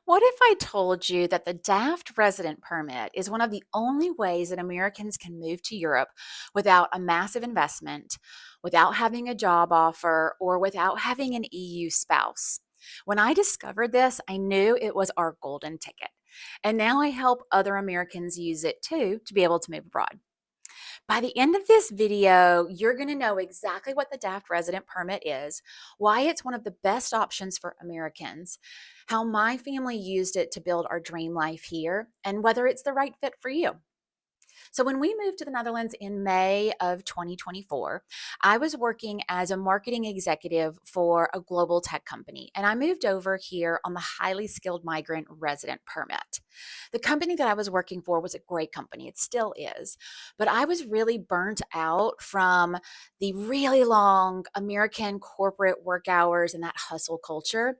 What if I told you that the DAFT resident permit is one of the only ways that Americans can move to Europe without a massive investment, without having a job offer, or without having an EU spouse? When I discovered this, I knew it was our golden ticket. And now I help other Americans use it too to be able to move abroad. By the end of this video, you're going to know exactly what the DAFT resident permit is, why it's one of the best options for Americans, how my family used it to build our dream life here, and whether it's the right fit for you. So, when we moved to the Netherlands in May of 2024, I was working as a marketing executive for a global tech company, and I moved over here on the highly skilled migrant resident permit. The company that I was working for was a great company, it still is, but I was really burnt out from the really long American corporate work hours and that hustle culture.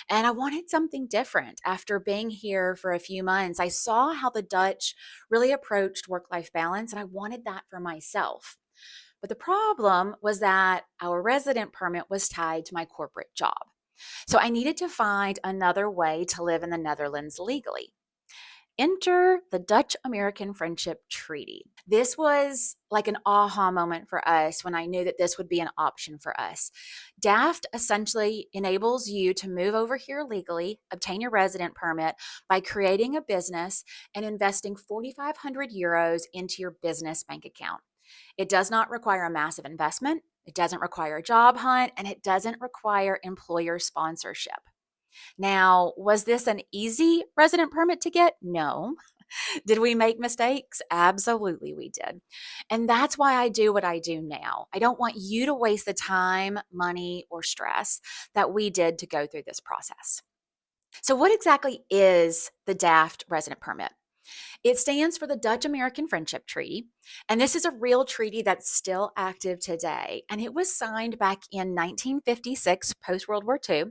And I wanted something different. After being here for a few months, I saw how the Dutch really approached work life balance, and I wanted that for myself. But the problem was that our resident permit was tied to my corporate job. So I needed to find another way to live in the Netherlands legally. Enter the Dutch American Friendship Treaty. This was like an aha moment for us when I knew that this would be an option for us. DAFT essentially enables you to move over here legally, obtain your resident permit by creating a business and investing 4,500 euros into your business bank account. It does not require a massive investment, it doesn't require a job hunt, and it doesn't require employer sponsorship. Now, was this an easy resident permit to get? No. Did we make mistakes? Absolutely, we did. And that's why I do what I do now. I don't want you to waste the time, money, or stress that we did to go through this process. So, what exactly is the DAFT resident permit? It stands for the Dutch American Friendship Treaty, and this is a real treaty that's still active today. And it was signed back in 1956, post World War II,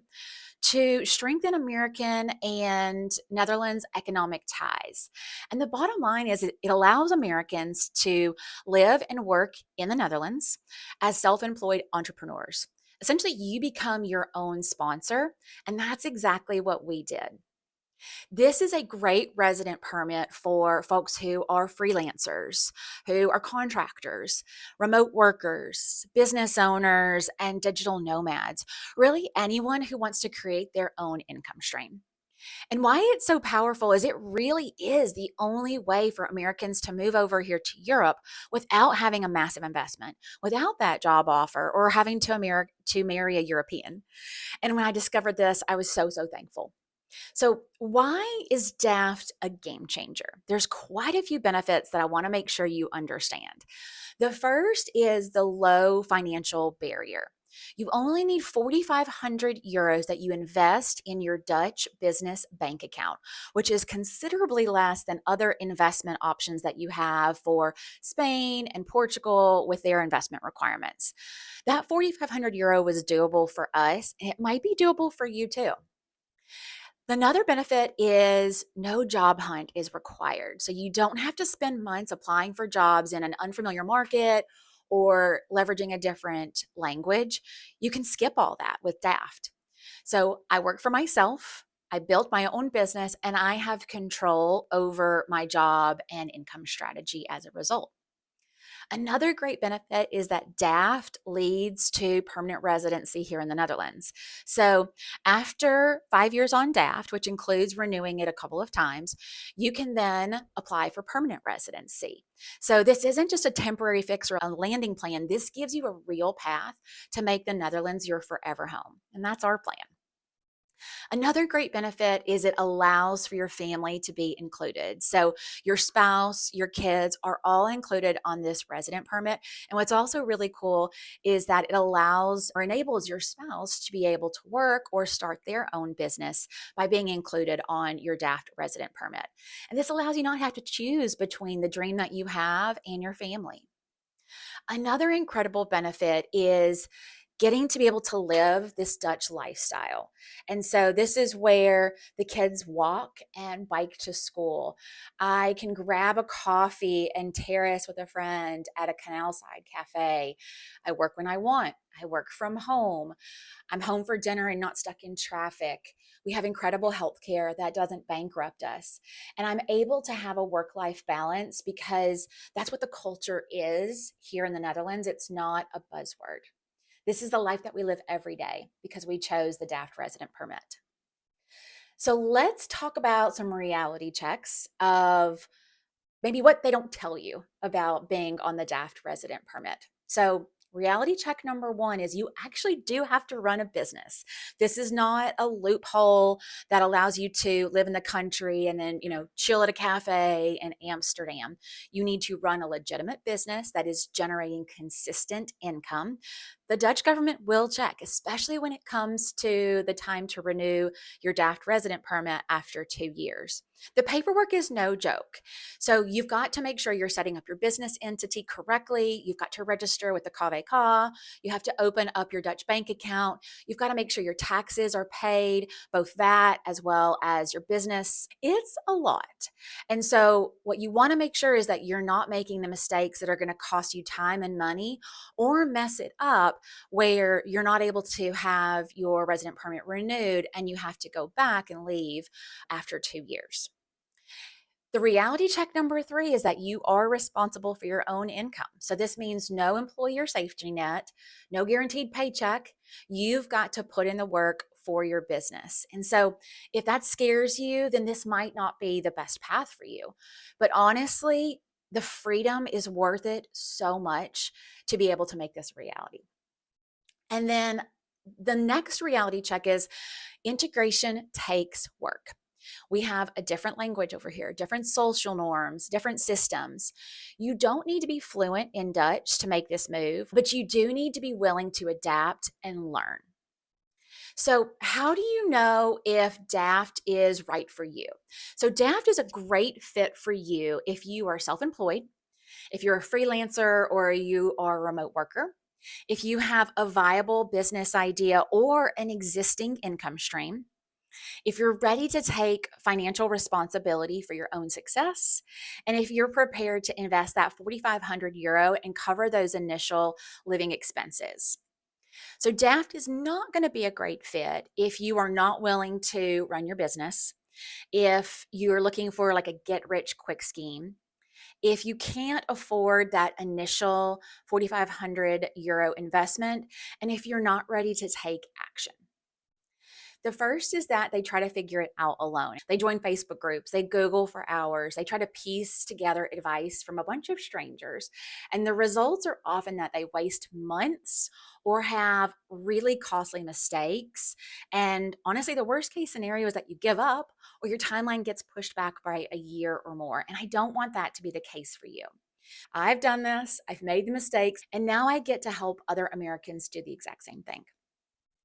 to strengthen American and Netherlands economic ties. And the bottom line is it allows Americans to live and work in the Netherlands as self employed entrepreneurs. Essentially, you become your own sponsor, and that's exactly what we did. This is a great resident permit for folks who are freelancers, who are contractors, remote workers, business owners, and digital nomads. Really, anyone who wants to create their own income stream. And why it's so powerful is it really is the only way for Americans to move over here to Europe without having a massive investment, without that job offer, or having to marry a European. And when I discovered this, I was so thankful. So, why is DAFT a game changer? There's quite a few benefits that I want to make sure you understand. The first is the low financial barrier. You only need 4,500 euros that you invest in your Dutch business bank account, which is considerably less than other investment options that you have for Spain and Portugal with their investment requirements. That 4,500 euro was doable for us, and it might be doable for you too. Another benefit is no job hunt is required. So you don't have to spend months applying for jobs in an unfamiliar market or leveraging a different language. You can skip all that with DAFT. So I work for myself. I built my own business and I have control over my job and income strategy as a result. Another great benefit is that DAFT leads to permanent residency here in the Netherlands. So, after 5 years on DAFT, which includes renewing it a couple of times, you can then apply for permanent residency. So, this isn't just a temporary fix or a landing plan. This gives you a real path to make the Netherlands your forever home. And that's our plan. Another great benefit is it allows for your family to be included. So your spouse, your kids are all included on this resident permit. And what's also really cool is that it allows or enables your spouse to be able to work or start their own business by being included on your DAFT resident permit. And this allows you not to have to choose between the dream that you have and your family. Another incredible benefit is getting to be able to live this Dutch lifestyle. And so this is where the kids walk and bike to school. I can grab a coffee and terrace with a friend at a canal side cafe. I work when I want. I work from home. I'm home for dinner and not stuck in traffic. We have incredible health care that doesn't bankrupt us. And I'm able to have a work life balance because that's what the culture is here in the Netherlands. It's not a buzzword. This is the life that we live every day because we chose the DAFT resident permit. So let's talk about some reality checks of maybe what they don't tell you about being on the DAFT resident permit. So, reality check number one is you actually do have to run a business. This is not a loophole that allows you to live in the country and then, chill at a cafe in Amsterdam. You need to run a legitimate business that is generating consistent income. The Dutch government will check, especially when it comes to the time to renew your DAFT resident permit after 2 years. The paperwork is no joke. So you've got to make sure you're setting up your business entity correctly. You've got to register with the KVK. You have to open up your Dutch bank account. You've got to make sure your taxes are paid, both that as well as your business. It's a lot. And so what you want to make sure is that you're not making the mistakes that are going to cost you time and money or mess it up where you're not able to have your resident permit renewed and you have to go back and leave after 2 years. The reality check number three is that you are responsible for your own income. So this means no employer safety net, no guaranteed paycheck. You've got to put in the work for your business. And so if that scares you, then this might not be the best path for you. But honestly, the freedom is worth it so much to be able to make this a reality. And then the next reality check is integration takes work. We have a different language over here, different social norms, different systems. You don't need to be fluent in Dutch to make this move, but you do need to be willing to adapt and learn. So, how do you know if DAFT is right for you? So, DAFT is a great fit for you if you are self employed, if you're a freelancer or you are a remote worker, if you have a viable business idea or an existing income stream, if you're ready to take financial responsibility for your own success, and if you're prepared to invest that 4,500 euro and cover those initial living expenses. So, DAFT is not going to be a great fit if you are not willing to run your business, if you're looking for like a get rich quick scheme, if you can't afford that initial 4,500 euro investment, and if you're not ready to take action. The first is that they try to figure it out alone. They join Facebook groups, they Google for hours, they try to piece together advice from a bunch of strangers. And the results are often that they waste months or have really costly mistakes. And honestly, the worst case scenario is that you give up or your timeline gets pushed back by a year or more. And I don't want that to be the case for you. I've done this, I've made the mistakes, and now I get to help other Americans do the exact same thing.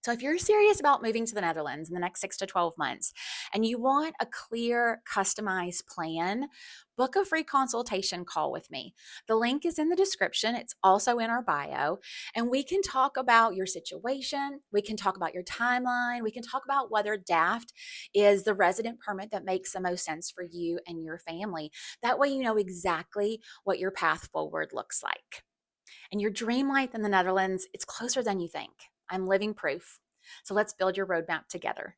So, if you're serious about moving to the Netherlands in the next 6 to 12 months and you want a clear, customized plan, book a free consultation call with me. The link is in the description, it's also in our bio, and we can talk about your situation. We can talk about your timeline. We can talk about whether DAFT is the resident permit that makes the most sense for you and your family. That way, you know exactly what your path forward looks like. And your dream life in the Netherlands, it's closer than you think. I'm living proof. So let's build your roadmap together.